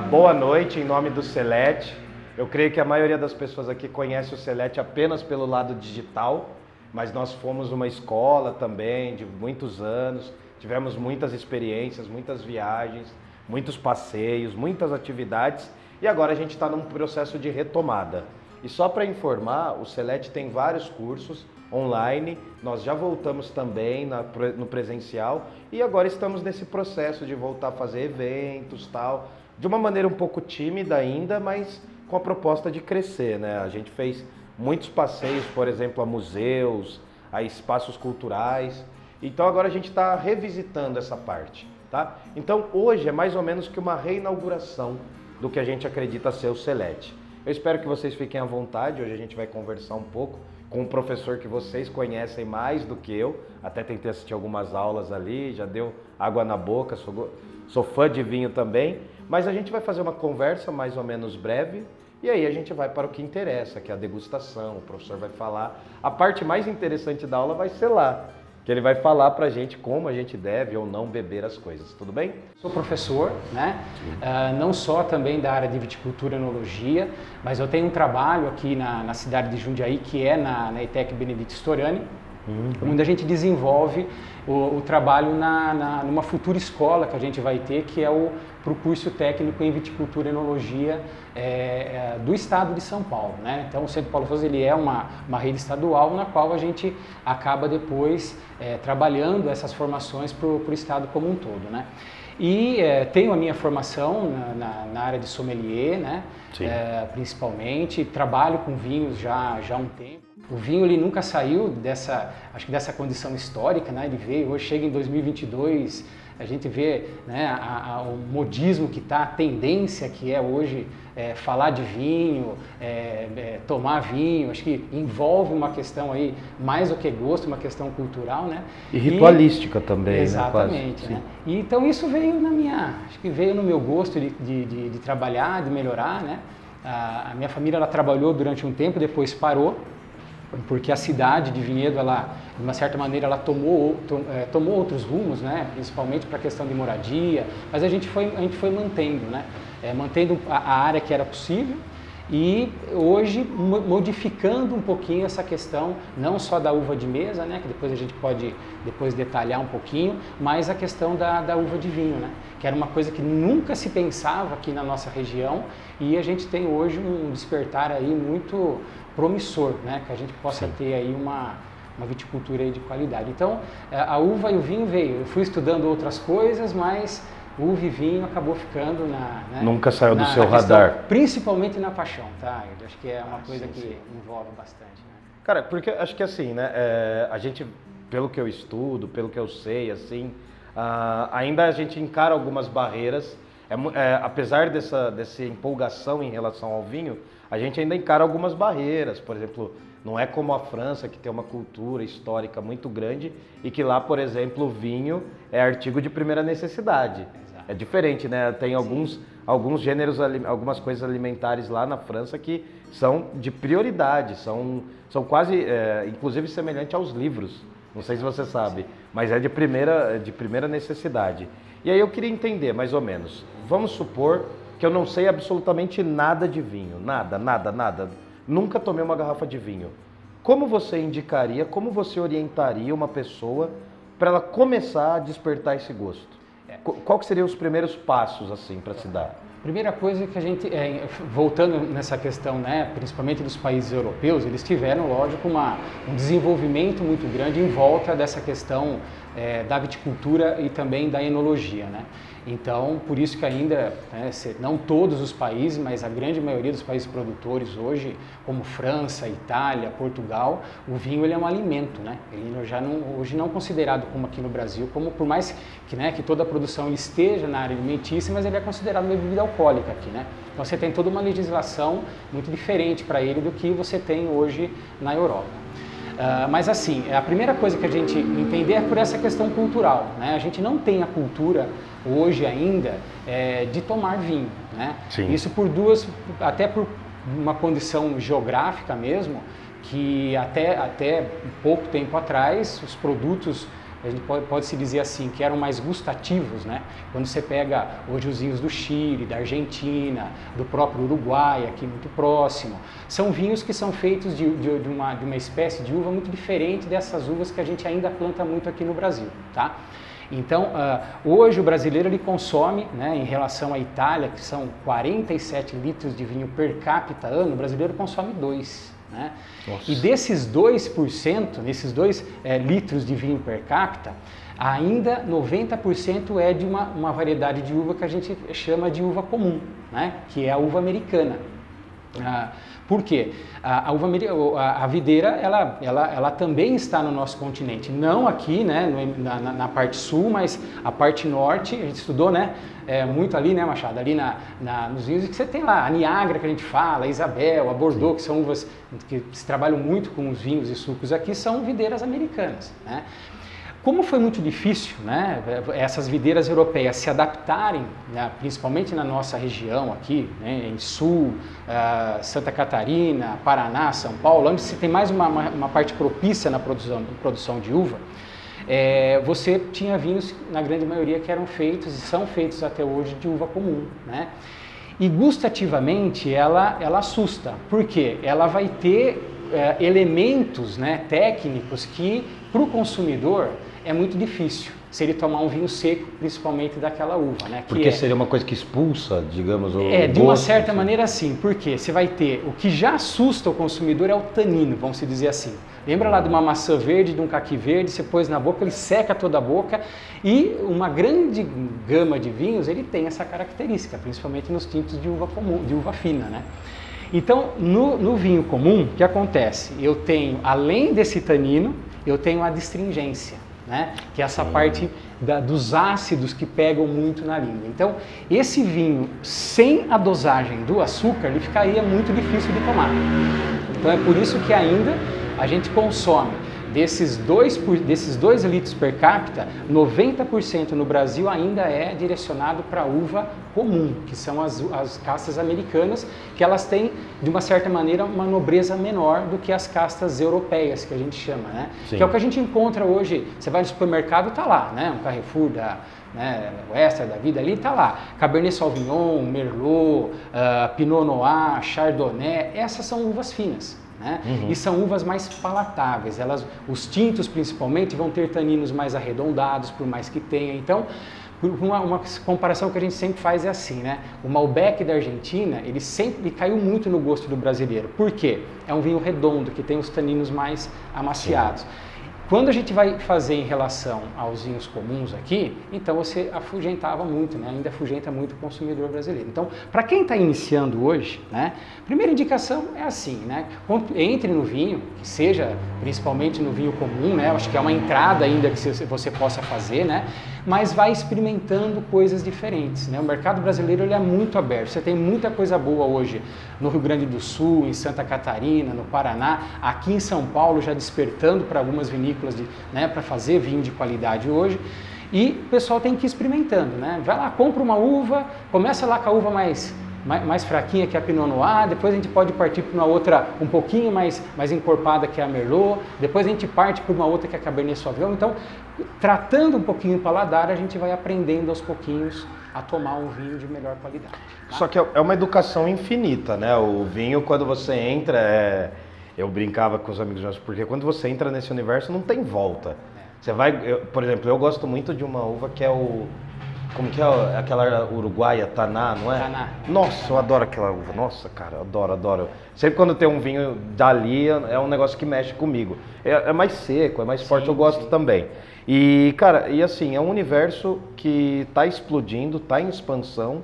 Boa noite, em nome do Celete. Eu creio que a maioria das pessoas aqui conhece o Celete apenas pelo lado digital, mas nós fomos uma escola também de muitos anos, tivemos muitas experiências, muitas viagens, muitos passeios, muitas atividades e agora a gente está num processo de retomada. E só para informar, o Celete tem vários cursos online, nós já voltamos também no presencial e agora estamos nesse processo de voltar a fazer eventos e tal, de uma maneira um pouco tímida ainda, mas com a proposta de crescer, né? A gente fez muitos passeios, por exemplo, a museus, a espaços culturais, então agora a gente está revisitando essa parte, tá? Então hoje é mais ou menos que uma reinauguração do que a gente acredita ser o Celete. Eu espero que vocês fiquem à vontade, hoje a gente vai conversar um pouco com um professor que vocês conhecem mais do que eu, até tentei assistir algumas aulas ali, já deu água na boca, sou fã de vinho também, mas a gente vai fazer uma conversa mais ou menos breve e aí a gente vai para o que interessa, que é a degustação, o professor vai falar. A parte mais interessante da aula vai ser lá, que ele vai falar para a gente como a gente deve ou não beber as coisas, tudo bem? Sou professor, né? Não só também da área de viticultura e enologia, mas eu tenho um trabalho aqui na cidade de Jundiaí, que é na ETEC Benedito Storani, onde a gente desenvolve o trabalho numa futura escola que a gente vai ter, que é pro curso técnico em viticultura e enologia do estado de São Paulo, né? Então o Centro Paulo Souza ele é uma rede estadual na qual a gente acaba depois trabalhando essas formações pro estado como um todo, né? E tenho a minha formação na área de sommelier, né? Principalmente, trabalho com vinhos já há um tempo. O vinho ele nunca saiu acho que dessa condição histórica, né? Ele veio, hoje chega em 2022, a gente vê, né, o modismo que está, a tendência que é hoje falar de vinho, tomar vinho, acho que envolve uma questão aí, mais do que gosto, uma questão cultural, né? E ritualística também, exatamente, né? E então isso veio acho que veio no meu gosto de trabalhar, de melhorar, né? A minha família ela trabalhou durante um tempo, depois parou, porque a cidade de Vinhedo, ela, de uma certa maneira, ela tomou outros rumos, né? Principalmente para a questão de moradia, mas a gente foi mantendo, né? Mantendo a área que era possível e hoje modificando um pouquinho essa questão, não só da uva de mesa, né? Que depois a gente pode detalhar um pouquinho, mas a questão da uva de vinho, né? Que era uma coisa que nunca se pensava aqui na nossa região e a gente tem hoje um despertar aí muito promissor, né? Que a gente possa ter aí uma viticultura aí de qualidade. Então, a uva e o vinho veio. Eu fui estudando outras coisas, mas uva e vinho acabou ficando nunca saiu do seu radar. Questão, principalmente na paixão, tá? Eu acho que é uma coisa que envolve bastante, né? Cara, porque acho que assim, né? A gente, pelo que eu estudo, pelo que eu sei, assim, ainda a gente encara algumas barreiras. Apesar dessa empolgação em relação ao vinho, a gente ainda encara algumas barreiras. Por exemplo, não é como a França, que tem uma cultura histórica muito grande e que lá, por exemplo, o vinho é artigo de primeira necessidade. Exato. É diferente, né? Tem alguns gêneros, algumas coisas alimentares lá na França que são de prioridade, são quase, inclusive, semelhante aos livros. Não sei se você sabe, mas é de primeira necessidade. E aí eu queria entender, mais ou menos, vamos supor que eu não sei absolutamente nada de vinho, nada. Nunca tomei uma garrafa de vinho. Como você indicaria, como você orientaria uma pessoa para ela começar a despertar esse gosto? Qual que seriam os primeiros passos, assim, para se dar? Primeira coisa que a gente, voltando nessa questão, né, principalmente dos países europeus, eles tiveram, lógico, um desenvolvimento muito grande em volta dessa questão da viticultura e também da enologia, né? Então, por isso que ainda, né, não todos os países, mas a grande maioria dos países produtores hoje, como França, Itália, Portugal, o vinho ele é um alimento, né? Ele já hoje não considerado como aqui no Brasil, como por mais que toda a produção esteja na área alimentícia, mas ele é considerado uma bebida alcoólica aqui, né? Então você tem toda uma legislação muito diferente para ele do que você tem hoje na Europa. Mas assim, a primeira coisa que a gente entender é por essa questão cultural, né? A gente não tem a cultura hoje ainda de tomar vinho, né? Sim. Isso até por uma condição geográfica mesmo, que até pouco tempo atrás os produtos a gente pode se dizer assim, que eram mais gustativos, né? Quando você pega hoje os vinhos do Chile, da Argentina, do próprio Uruguai, aqui muito próximo, são vinhos que são feitos de uma espécie de uva muito diferente dessas uvas que a gente ainda planta muito aqui no Brasil, tá? Então, hoje o brasileiro ele consome, né, em relação à Itália, que são 47 litros de vinho per capita ano, o brasileiro consome 2. Né? E desses 2%, nesses 2 litros de vinho per capita, ainda 90% é de uma variedade de uva que a gente chama de uva comum, né? Que é a uva americana. Por quê? A videira, ela também está no nosso continente, não aqui, né, na parte sul, mas a parte norte, a gente estudou, né, muito ali, né, Machado, ali nos vinhos que você tem lá, a Niágara que a gente fala, a Isabel, a Bordeaux, que são uvas que se trabalham muito com os vinhos e sucos aqui, são videiras americanas, né? Como foi muito difícil, né, essas videiras europeias se adaptarem, né, principalmente na nossa região aqui, né, em Sul, Santa Catarina, Paraná, São Paulo, onde se tem mais uma parte propícia na produção de uva, você tinha vinhos, na grande maioria, que eram feitos e são feitos até hoje de uva comum, né? E gustativamente ela assusta, porque ela vai ter elementos, né, técnicos que para o consumidor é muito difícil se ele tomar um vinho seco, principalmente daquela uva, né? Porque seria uma coisa que expulsa, digamos, o de uma gosto, certa maneira sim, porque você vai ter, o que já assusta o consumidor é o tanino, vamos dizer assim. Lembra lá de uma maçã verde, de um caqui verde, você pôs na boca, ele seca toda a boca, e uma grande gama de vinhos, ele tem essa característica, principalmente nos tintos de uva comum, de uva fina, né? Então, no vinho comum, o que acontece? Eu tenho, além desse tanino, eu tenho a adstringência, né? Que é essa parte dos ácidos que pegam muito na língua. Então, esse vinho, sem a dosagem do açúcar, ele ficaria muito difícil de tomar. Então, é por isso que ainda a gente consome desses 2 litros per capita, 90% no Brasil ainda é direcionado para uva comum, que são as castas americanas, que elas têm, de uma certa maneira, uma nobreza menor do que as castas europeias, que a gente chama, né? Sim. Que é o que a gente encontra hoje, você vai no supermercado, tá lá, né? Um Carrefour o Extra da vida ali, tá lá, Cabernet Sauvignon, Merlot, Pinot Noir, Chardonnay, essas são uvas finas. Né? E são uvas mais palatáveis, os tintos principalmente vão ter taninos mais arredondados, por mais que tenha. Então, uma comparação que a gente sempre faz é assim, né? O Malbec da Argentina, ele caiu muito no gosto do brasileiro. Por quê? É um vinho redondo, que tem os taninos mais amaciados. Sim. Quando a gente vai fazer em relação aos vinhos comuns aqui, então você afugentava muito, né? Ainda afugenta muito o consumidor brasileiro. Então, para quem está iniciando hoje, né? Primeira indicação é assim, né? Entre no vinho, que seja principalmente no vinho comum, né? Acho que é uma entrada ainda que você possa fazer, né? Mas vai experimentando coisas diferentes, né? O mercado brasileiro ele é muito aberto. Você tem muita coisa boa hoje no Rio Grande do Sul, em Santa Catarina, no Paraná, aqui em São Paulo já despertando para algumas vinícolas, né, para fazer vinho de qualidade hoje. E o pessoal tem que ir experimentando, né? Vai lá, compra uma uva, começa lá com a uva mais fraquinha, que é a Pinot Noir, depois a gente pode partir para uma outra um pouquinho mais encorpada, que é a Merlot, depois a gente parte para uma outra que é a Cabernet Sauvignon. Então, tratando um pouquinho o paladar, a gente vai aprendendo aos pouquinhos a tomar um vinho de melhor qualidade. Tá? Só que é uma educação infinita, né? O vinho, quando você entra, eu brincava com os amigos meus, porque quando você entra nesse universo não tem volta. Você vai, por exemplo, eu gosto muito de uma uva que é como que é aquela uruguaia, Taná, não é? Taná. Nossa, eu adoro aquela uva. Nossa, cara, adoro. Sempre quando tem um vinho dali, é um negócio que mexe comigo. É mais seco, é mais forte, eu gosto também. E, cara, e assim, é um universo que está explodindo, está em expansão.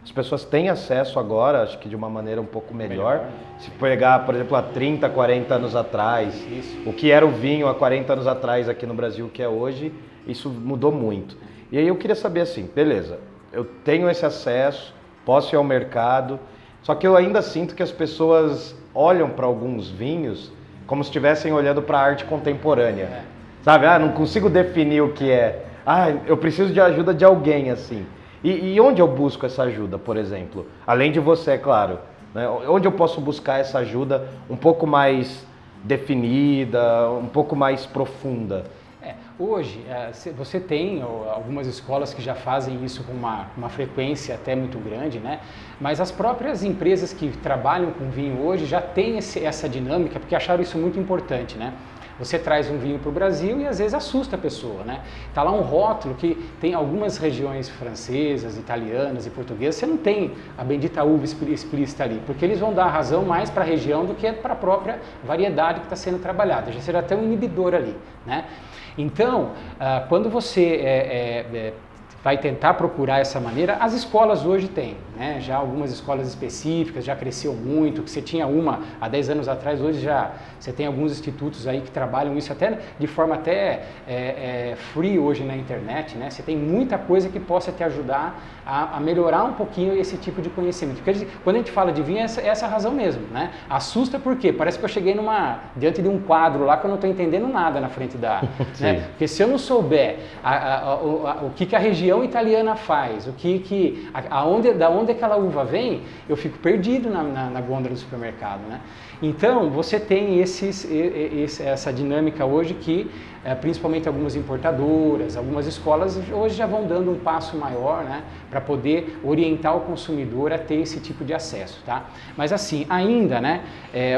As pessoas têm acesso agora, acho que de uma maneira um pouco melhor. Se pegar, por exemplo, há 30, 40 anos atrás, o que era o vinho há 40 anos atrás aqui no Brasil, que é hoje, isso mudou muito. E aí eu queria saber assim, beleza, eu tenho esse acesso, posso ir ao mercado, só que eu ainda sinto que as pessoas olham para alguns vinhos como se estivessem olhando para a arte contemporânea. Sabe? Não consigo definir o que é. Eu preciso de ajuda de alguém, assim. E onde eu busco essa ajuda, por exemplo? Além de você, é claro. Né? Onde eu posso buscar essa ajuda um pouco mais definida, um pouco mais profunda? Hoje, você tem algumas escolas que já fazem isso com uma frequência até muito grande, né? Mas as próprias empresas que trabalham com vinho hoje já têm essa dinâmica, porque acharam isso muito importante, né? Você traz um vinho para o Brasil e às vezes assusta a pessoa, né? Tá lá um rótulo que tem algumas regiões francesas, italianas e portuguesas, você não tem a bendita uva explícita ali, porque eles vão dar razão mais para a região do que para a própria variedade que está sendo trabalhada, já será até um inibidor ali, né? Então, quando você vai tentar procurar essa maneira, as escolas hoje têm, né? Já algumas escolas específicas, já cresceu muito, que você tinha uma há 10 anos atrás, hoje já você tem alguns institutos aí que trabalham isso até de forma até free hoje na internet, né? Você tem muita coisa que possa te ajudar a melhorar um pouquinho esse tipo de conhecimento. Porque quando a gente fala de vinho, é essa a razão mesmo, né? Assusta porque parece que eu cheguei diante de um quadro lá que eu não estou entendendo nada na frente da... né? Porque se eu não souber o que a região italiana faz, da onde aquela uva vem, eu fico perdido na gôndola do supermercado, né? Então, você tem essa dinâmica hoje que, principalmente algumas importadoras, algumas escolas, hoje já vão dando um passo maior, né, para poder orientar o consumidor a ter esse tipo de acesso, tá? Mas assim, ainda, né,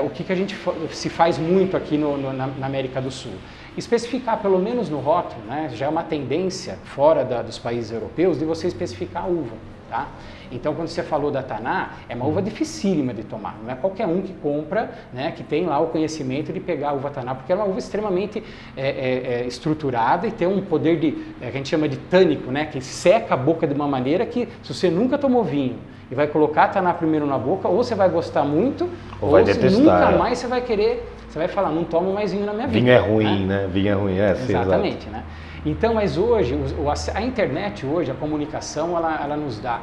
o que a gente se faz muito aqui na América do Sul? Especificar, pelo menos no rótulo, né, já é uma tendência fora dos países europeus de você especificar a uva, tá? Então, quando você falou da Taná, é uma uva dificílima de tomar, não é qualquer um que compra, né, que tem lá o conhecimento de pegar a uva Taná, porque ela é uma uva extremamente estruturada e tem um poder que a gente chama de tânico, né, que seca a boca de uma maneira que, se você nunca tomou vinho e vai colocar a Taná primeiro na boca, ou você vai gostar muito, ou vai detestar, nunca mais você vai querer, você vai falar, não tomo mais vinho na minha vida. Vinho é ruim, né? Vinho é ruim, exatamente, sim, né? Então, mas hoje, a internet hoje, a comunicação, ela nos dá.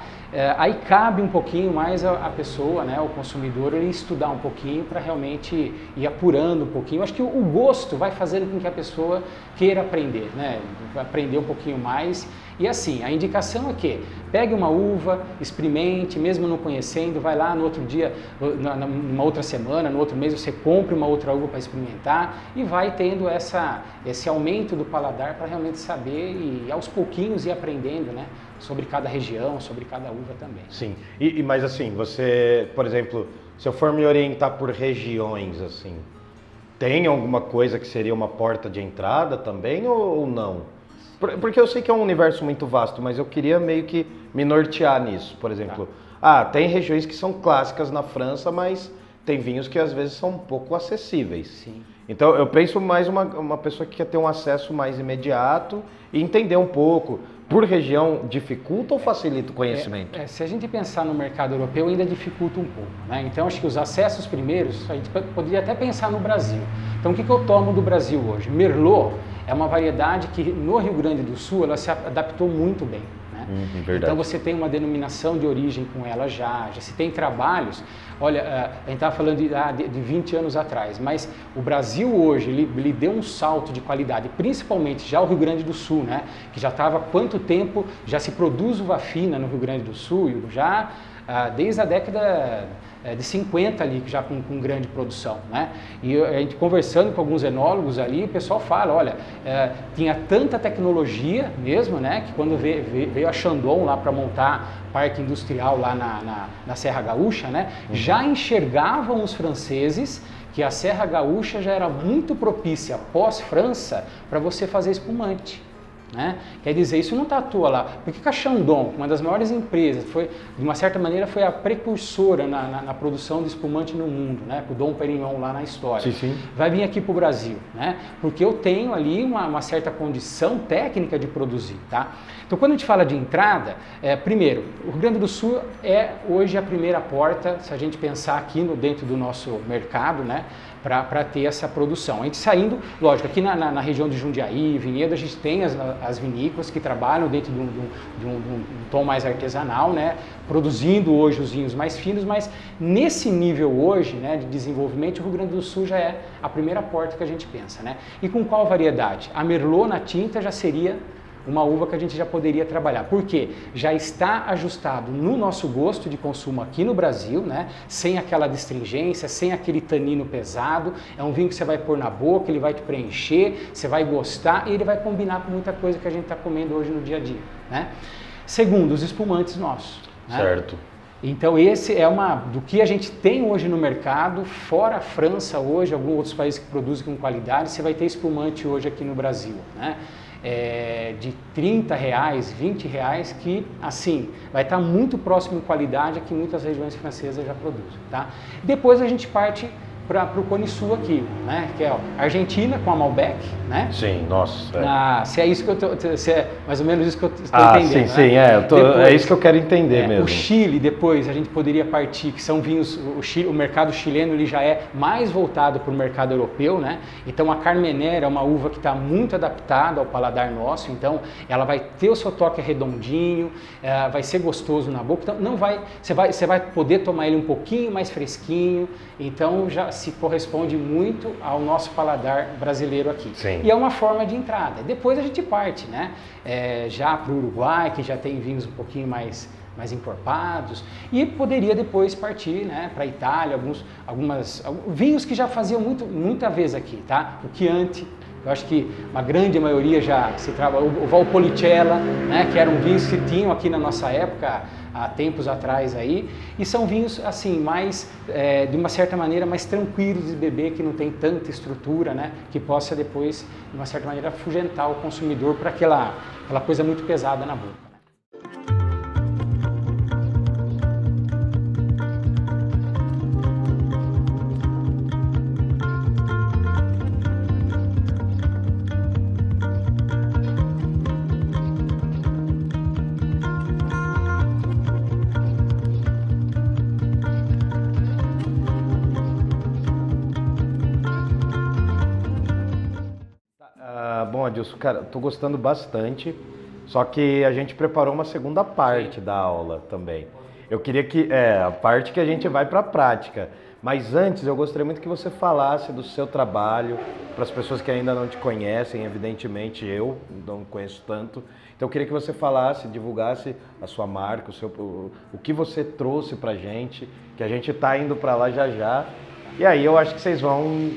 Aí cabe um pouquinho mais a pessoa, né, o consumidor, ele estudar um pouquinho para realmente ir apurando um pouquinho. Acho que o gosto vai fazendo com que a pessoa queira aprender, né? Aprender um pouquinho mais. E assim, a indicação é que pegue uma uva, experimente, mesmo não conhecendo, vai lá no outro dia, numa outra semana, no outro mês, você compre uma outra uva para experimentar e vai tendo esse aumento do paladar para realmente saber e aos pouquinhos ir aprendendo, né, sobre cada região, sobre cada uva também. Sim, mas assim, você, por exemplo, se eu for me orientar por regiões, assim, tem alguma coisa que seria uma porta de entrada também ou não? Porque eu sei que é um universo muito vasto, mas eu queria meio que me nortear nisso. Por exemplo, tem regiões que são clássicas na França, mas tem vinhos que às vezes são um pouco acessíveis. Sim. Então eu penso mais uma pessoa que quer ter um acesso mais imediato e entender um pouco. Por região, dificulta ou facilita o conhecimento? Se a gente pensar no mercado europeu, ainda dificulta um pouco, né? Então acho que os acessos primeiros, a gente poderia até pensar no Brasil. Então o que eu tomo do Brasil hoje? Merlot é uma variedade que no Rio Grande do Sul ela se adaptou muito bem, né? Então você tem uma denominação de origem com ela já se tem trabalhos. Olha, a gente estava falando de 20 anos atrás, mas o Brasil hoje ele deu um salto de qualidade, principalmente já o Rio Grande do Sul, né? Que já estava há quanto tempo já se produz uva fina no Rio Grande do Sul, já desde a década de 50 ali, já com grande produção, né? E a gente conversando com alguns enólogos ali, o pessoal fala, olha, tinha tanta tecnologia mesmo, né? Que quando veio a Chandon lá para montar parque industrial lá na Serra Gaúcha, né? Já enxergavam os franceses que a Serra Gaúcha já era muito propícia pós-França para você fazer espumante. Né? Quer dizer, isso não está à toa lá. Por que a Chandon, uma das maiores empresas, de uma certa maneira foi a precursora na produção de espumante no mundo, né? Com o Dom Perignon lá na história, sim. Vai vir aqui para o Brasil, né? Porque eu tenho ali uma certa condição técnica de produzir, tá? Então, quando a gente fala de entrada, primeiro, o Rio Grande do Sul é hoje a primeira porta, se a gente pensar aqui dentro do nosso mercado, né? Para ter essa produção. A gente saindo, lógico, aqui na região de Jundiaí, Vinhedo, a gente tem as vinícolas que trabalham dentro de um tom mais artesanal, né, produzindo hoje os vinhos mais finos, mas nesse nível hoje, né, de desenvolvimento, o Rio Grande do Sul já é a primeira porta que a gente pensa, né? E com qual variedade? A Merlot na tinta já seria uma uva que a gente já poderia trabalhar. Por quê? Já está ajustado no nosso gosto de consumo aqui no Brasil, né? Sem aquela astringência, sem aquele tanino pesado. É um vinho que você vai pôr na boca, ele vai te preencher, você vai gostar e ele vai combinar com muita coisa que a gente está comendo hoje no dia a dia, né? Segundo, os espumantes nossos, né? Certo. Então esse é do que a gente tem hoje no mercado, fora a França hoje, alguns outros países que produzem com qualidade, você vai ter espumante hoje aqui no Brasil, né? De R$30, R$20, que assim, vai estar muito próximo em qualidade a que muitas regiões francesas já produzem, tá? Depois a gente parte para o Cone Sul aqui, né? Que é a Argentina com a Malbec, né? Sim, nossa. Se é isso que se é mais ou menos isso que eu estou Sim, entendendo. sim, né? Depois, é isso que eu quero entender mesmo. O Chile, depois a gente poderia partir, que são vinhos, o mercado chileno ele já é mais voltado para o mercado europeu, né? Então a Carmenère é uma uva que está muito adaptada ao paladar nosso, então ela vai ter o seu toque redondinho, vai ser gostoso na boca, então você vai poder tomar ele um pouquinho mais fresquinho, então já se corresponde muito ao nosso paladar brasileiro aqui. Sim. E é uma forma de entrada. Depois a gente parte, né? Já para o Uruguai, que já tem vinhos um pouquinho mais encorpados, e poderia depois partir, né, para a Itália, alguns vinhos que já faziam muita vez aqui, tá? O Chianti, eu acho que uma grande maioria já se trabalha, o Valpolicella, né, que eram vinhos que tinham aqui na nossa época, há tempos atrás aí, e são vinhos assim, mais, de uma certa maneira, mais tranquilos de beber, que não tem tanta estrutura, né, que possa depois, de uma certa maneira, afugentar o consumidor para aquela coisa muito pesada na boca. Bom, Adilson, cara, tô gostando bastante, só que a gente preparou uma segunda parte da aula também. Eu queria que, a parte que a gente vai para a prática, mas antes eu gostaria muito que você falasse do seu trabalho, para as pessoas que ainda não te conhecem, evidentemente eu não conheço tanto, então eu queria que você falasse, divulgasse a sua marca, o que você trouxe pra gente, que a gente tá indo para lá já já, e aí eu acho que vocês vão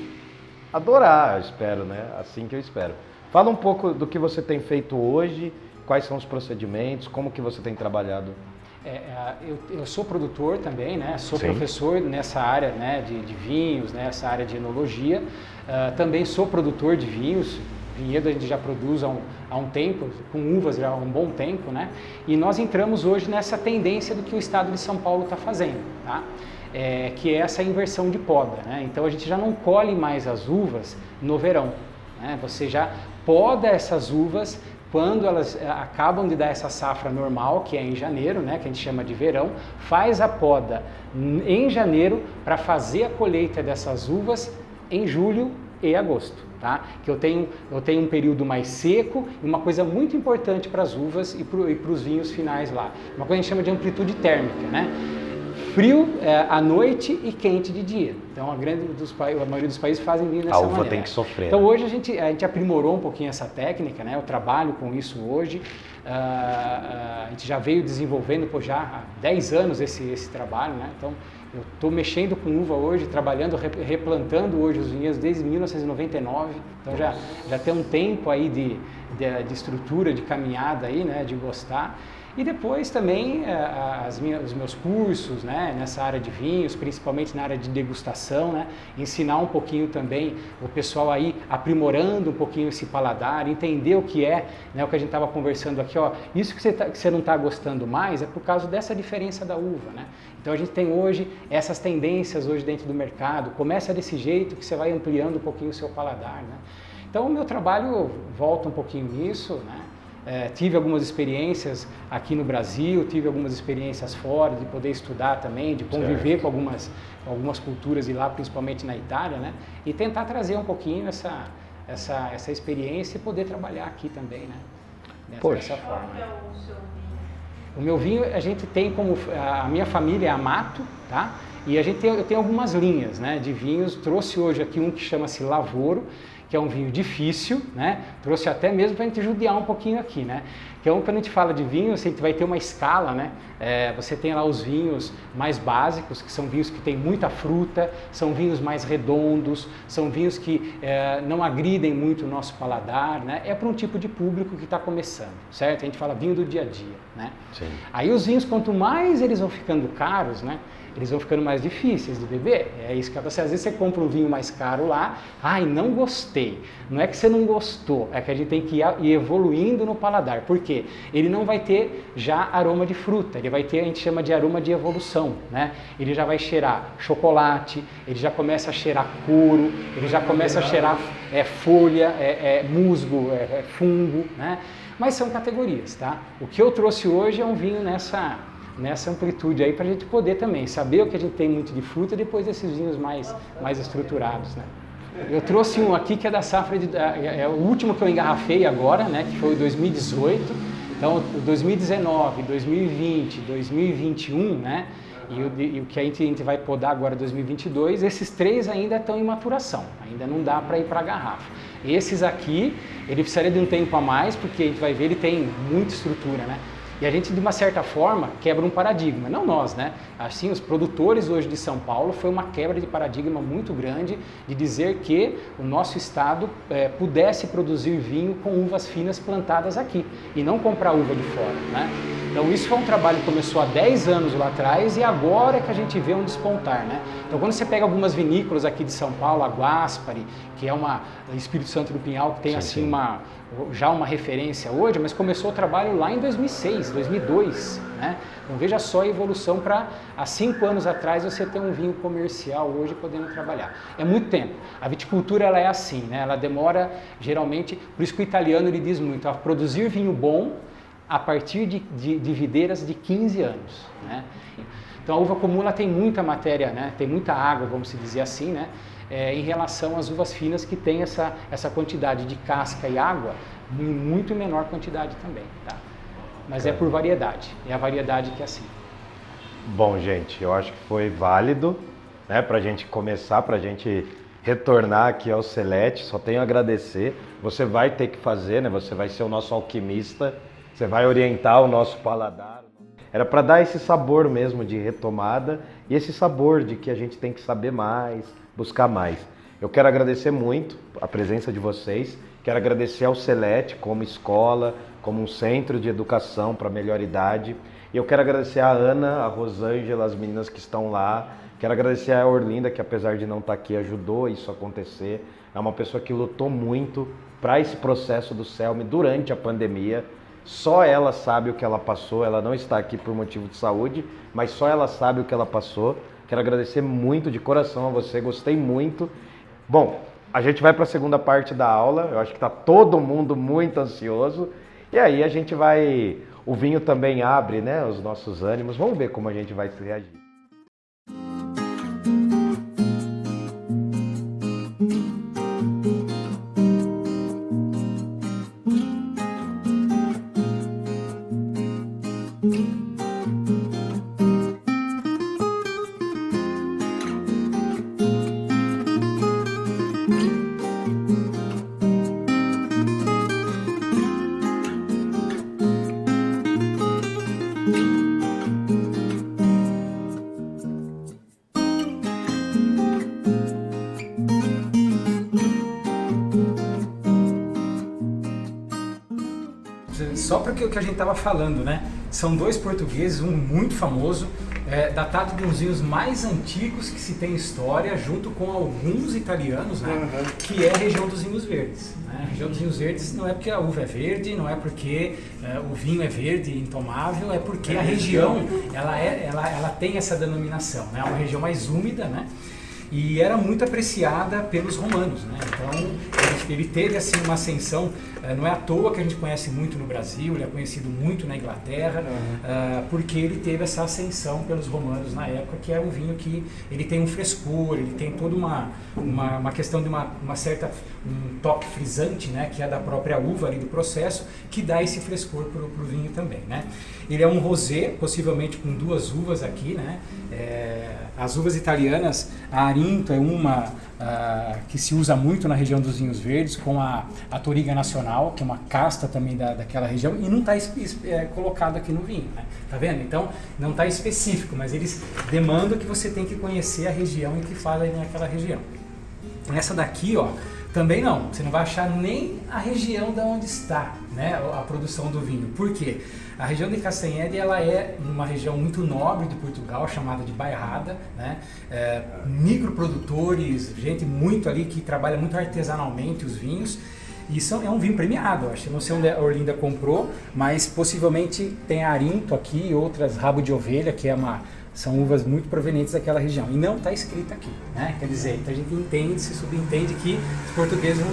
adorar, eu espero, né? Assim que eu espero. Fala um pouco do que você tem feito hoje, quais são os procedimentos, como que você tem trabalhado. Eu sou produtor também, né? Sou Sim. professor nessa área, né, de vinhos, nessa área de enologia. Também sou produtor de vinhos. Vinhedo a gente já produz há um tempo, com uvas já há um bom tempo, né? E nós entramos hoje nessa tendência do que o estado de São Paulo está fazendo, tá? Que é essa inversão de poda, né? Então a gente já não colhe mais as uvas no verão, né? Você já poda essas uvas quando elas acabam de dar essa safra normal, que é em janeiro, né, que a gente chama de verão, faz a poda em janeiro para fazer a colheita dessas uvas em julho e agosto, tá? Que eu tenho um período mais seco e uma coisa muito importante para as uvas e para os vinhos finais lá, uma coisa que a gente chama de amplitude térmica, né? Frio à noite e quente de dia. Então a maioria dos países fazem vinho dessa maneira. A uva tem que sofrer. Então hoje a gente aprimorou um pouquinho essa técnica, né? Eu trabalho com isso hoje. A gente já veio desenvolvendo já há 10 anos esse trabalho, né? Então eu estou mexendo com uva hoje, trabalhando, replantando hoje os vinhedos desde 1999. Então já tem um tempo aí de estrutura, de caminhada aí, né? De gostar. E depois também os meus cursos, né, nessa área de vinhos, principalmente na área de degustação, né, ensinar um pouquinho também o pessoal aí aprimorando um pouquinho esse paladar, entender o que é, né, o que a gente estava conversando aqui, ó, isso que você não está gostando mais é por causa dessa diferença da uva, né? Então a gente tem hoje essas tendências hoje dentro do mercado, começa desse jeito que você vai ampliando um pouquinho o seu paladar, né? Então o meu trabalho volta um pouquinho nisso, né? Tive algumas experiências aqui no Brasil, tive algumas experiências fora, de poder estudar também, de conviver com algumas culturas e lá, principalmente na Itália, né? E tentar trazer um pouquinho essa experiência e poder trabalhar aqui também, né? Dessa forma. Qual que é o seu vinho? O meu vinho, a gente tem como... A minha família é Amato, tá? E eu tenho algumas linhas, né, de vinhos. Trouxe hoje aqui um que chama-se Lavoro, que é um vinho difícil, né? Trouxe até mesmo para a gente judiar um pouquinho aqui, né? Então, quando a gente fala de vinho, a gente vai ter uma escala, né? Você tem lá os vinhos mais básicos, que são vinhos que têm muita fruta, são vinhos mais redondos, são vinhos que não agridem muito o nosso paladar, né? É para um tipo de público que está começando, certo? A gente fala vinho do dia a dia, né? Sim. Aí os vinhos, quanto mais eles vão ficando caros, né? Eles vão ficando mais difíceis de beber. É isso que acontece. Às vezes você compra um vinho mais caro lá, ai, não gostei. Não é que você não gostou, é que a gente tem que ir evoluindo no paladar. Por quê? Ele não vai ter já aroma de fruta, ele vai ter, a gente chama de aroma de evolução, né? Ele já vai cheirar chocolate, ele já começa a cheirar couro, ele já começa a cheirar folha, musgo, fungo, né? Mas são categorias, tá? O que eu trouxe hoje é um vinho nessa amplitude aí, para a gente poder também saber o que a gente tem muito de fruta depois desses vinhos mais estruturados, né? Eu trouxe um aqui que é da safra, é o último que eu engarrafei agora, né? Que foi o 2018, então 2019, 2020, 2021, né? E o que a gente vai podar agora 2022, esses 3 ainda estão em maturação, ainda não dá para ir para a garrafa. Esses aqui, ele precisaria de um tempo a mais, porque a gente vai ver, ele tem muita estrutura, né? E a gente, de uma certa forma, quebra um paradigma, não nós, né? Assim, os produtores hoje de São Paulo, foi uma quebra de paradigma muito grande de dizer que o nosso estado pudesse produzir vinho com uvas finas plantadas aqui e não comprar uva de fora, né? Então isso foi um trabalho que começou há 10 anos lá atrás e agora é que a gente vê um despontar, né? Então quando você pega algumas vinícolas aqui de São Paulo, a Guaspari, que é uma Espírito Santo do Pinhal, que tem assim já uma referência hoje, mas começou o trabalho lá em 2006, 2002, né? Então veja só a evolução para há 5 anos atrás você ter um vinho comercial hoje podendo trabalhar. É muito tempo. A viticultura ela é assim, né? Ela demora geralmente, por isso que o italiano ele diz muito, a produzir vinho bom a partir de videiras de 15 anos, né? Então a uva comum ela tem muita matéria, né? Tem muita água, vamos dizer assim, né? Em relação às uvas finas que tem essa quantidade de casca e água em muito menor quantidade também, tá? Mas é por variedade, é a variedade que é assim. Bom, gente, eu acho que foi válido, né, para a gente começar, para a gente retornar aqui ao Selete. Só tenho a agradecer. Você vai ter que fazer, né? Você vai ser o nosso alquimista, você vai orientar o nosso paladar. Era para dar esse sabor mesmo de retomada e esse sabor de que a gente tem que saber mais, buscar mais. Eu quero agradecer muito a presença de vocês, quero agradecer ao Selete como escola, como um centro de educação para a melhor idade. E eu quero agradecer a Ana, a Rosângela, as meninas que estão lá. Quero agradecer a Orlinda, que apesar de não estar aqui, ajudou isso a acontecer. É uma pessoa que lutou muito para esse processo do CELME durante a pandemia. Só ela sabe o que ela passou, ela não está aqui por motivo de saúde, mas só ela sabe o que ela passou. Quero agradecer muito de coração a você, gostei muito. Bom, a gente vai para a segunda parte da aula, eu acho que está todo mundo muito ansioso. E aí a gente vai, o vinho também abre, né, os nossos ânimos, vamos ver como a gente vai se reagir. Só porque o que a gente estava falando, né? São 2 portugueses, um muito famoso, datado de uns vinhos mais antigos que se tem história, junto com alguns italianos, né? Que é a região dos vinhos verdes. Né? A região dos vinhos verdes não é porque a uva é verde, não é porque o vinho é verde e intomável, é porque a região ela tem essa denominação, né? É uma região mais úmida, né? E era muito apreciada pelos romanos, né? Então ele teve assim uma ascensão, não é à toa que a gente conhece muito no Brasil, ele é conhecido muito na Inglaterra, porque ele teve essa ascensão pelos romanos na época, que é um vinho que ele tem um frescor, ele tem toda uma questão de um toque frisante, né? Que é da própria uva ali do processo, que dá esse frescor para o vinho também, né? Ele é um rosé, possivelmente com 2 uvas aqui, né? As uvas italianas, a Arinto é uma que se usa muito na região dos vinhos verdes, com a Touriga Nacional, que é uma casta também daquela região, e não está colocado aqui no vinho, né? Tá vendo? Então, não está específico, mas eles demandam que você tem que conhecer a região em que fala naquela região. Essa daqui, ó, também não, você não vai achar nem a região de onde está, né, a produção do vinho. Por quê? A região de Castanhede, ela é uma região muito nobre de Portugal, chamada de Bairrada, né? Microprodutores, gente muito ali que trabalha muito artesanalmente os vinhos. E é um vinho premiado, acho. Eu não sei onde a Orlinda comprou, mas possivelmente tem a Arinto aqui e outras Rabo de Ovelha, que são uvas muito provenientes daquela região. E não está escrito aqui, né? Quer dizer, então a gente entende, se subentende que os portugueses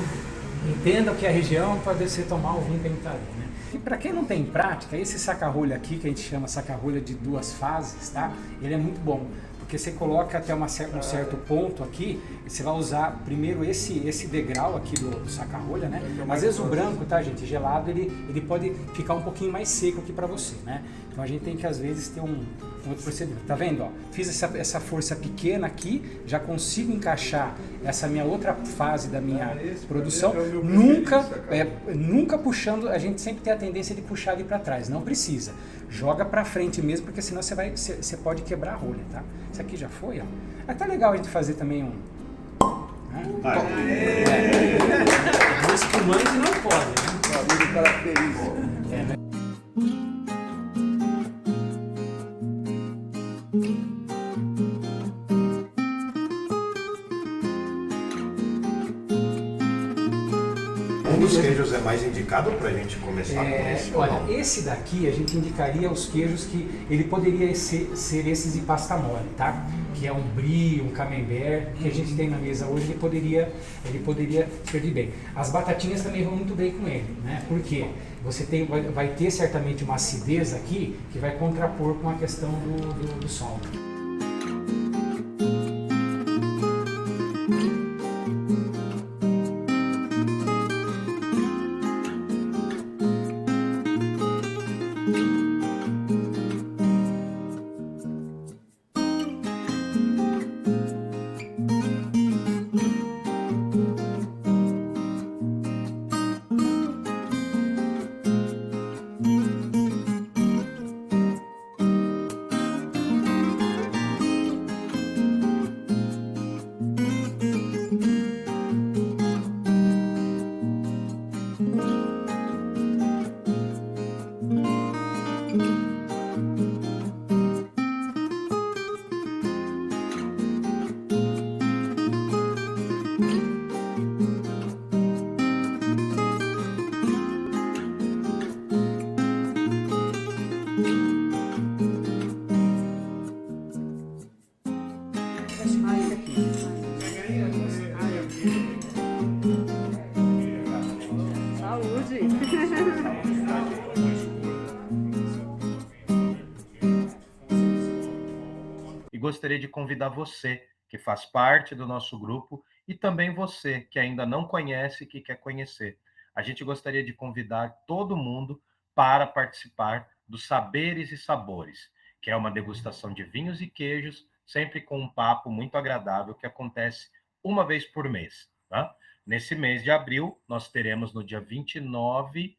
entendam que a região pode ser tomar o vinho que a gente está ali, né? E para quem não tem prática, esse saca-rolha aqui, que a gente chama saca-rolha de 2 fases, tá? Ele é muito bom, porque você coloca até um certo ponto aqui, e você vai usar primeiro esse degrau aqui do saca-rolha, né? Às vezes o branco, tá, gente, gelado, ele pode ficar um pouquinho mais seco aqui para você, né? Então a gente tem que às vezes ter um outro procedimento. Tá vendo, ó? Fiz essa força pequena aqui, já consigo encaixar essa minha outra fase da minha produção, nunca puxando, a gente sempre tem a tendência de puxar ali para trás, não precisa. Joga para frente mesmo, porque senão você pode quebrar a rolha, tá? Isso aqui já foi, ó. Mas tá legal a gente fazer também um... O espumante não pode, né? Um dos queijos é mais indicado para a gente começar com esse? Olha, esse daqui a gente indicaria os queijos que ele poderia ser esses de pasta mole, tá? Que é um brie, um camembert, que a gente tem na mesa hoje, ele poderia servir bem. As batatinhas também vão muito bem com ele, né? Por quê? Você vai ter certamente uma acidez aqui que vai contrapor com a questão do sol. E gostaria de convidar você, que faz parte do nosso grupo, e também você, que ainda não conhece e que quer conhecer. A gente gostaria de convidar todo mundo para participar dos Saberes e Sabores, que é uma degustação de vinhos e queijos, sempre com um papo muito agradável, que acontece uma vez por mês, tá? Nesse mês de abril, nós teremos no dia 29,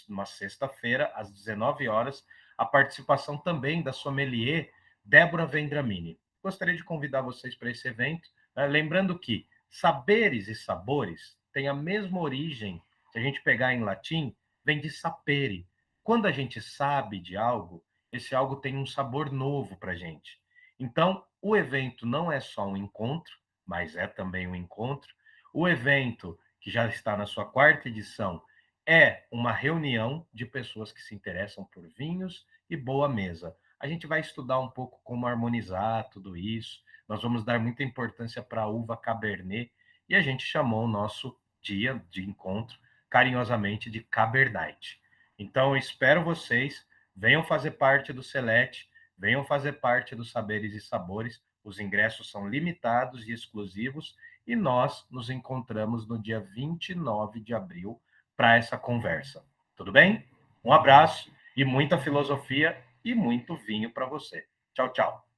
numa sexta-feira, às 19 horas, a participação também da sommelier Débora Vendramini. Gostaria de convidar vocês para esse evento, né? Lembrando que saberes e sabores têm a mesma origem, se a gente pegar em latim, vem de sapere. Quando a gente sabe de algo, esse algo tem um sabor novo para a gente. Então, o evento não é só um encontro, mas é também um encontro. O evento, que já está na sua 4ª edição, é uma reunião de pessoas que se interessam por vinhos e boa mesa. A gente vai estudar um pouco como harmonizar tudo isso. Nós vamos dar muita importância para a uva Cabernet e a gente chamou o nosso dia de encontro carinhosamente de Cabernet. Então, eu espero vocês, venham fazer parte do Select, venham fazer parte dos Saberes e Sabores. Os ingressos são limitados e exclusivos e nós nos encontramos no dia 29 de abril para essa conversa. Tudo bem? Um abraço e muita filosofia e muito vinho para você. Tchau, tchau.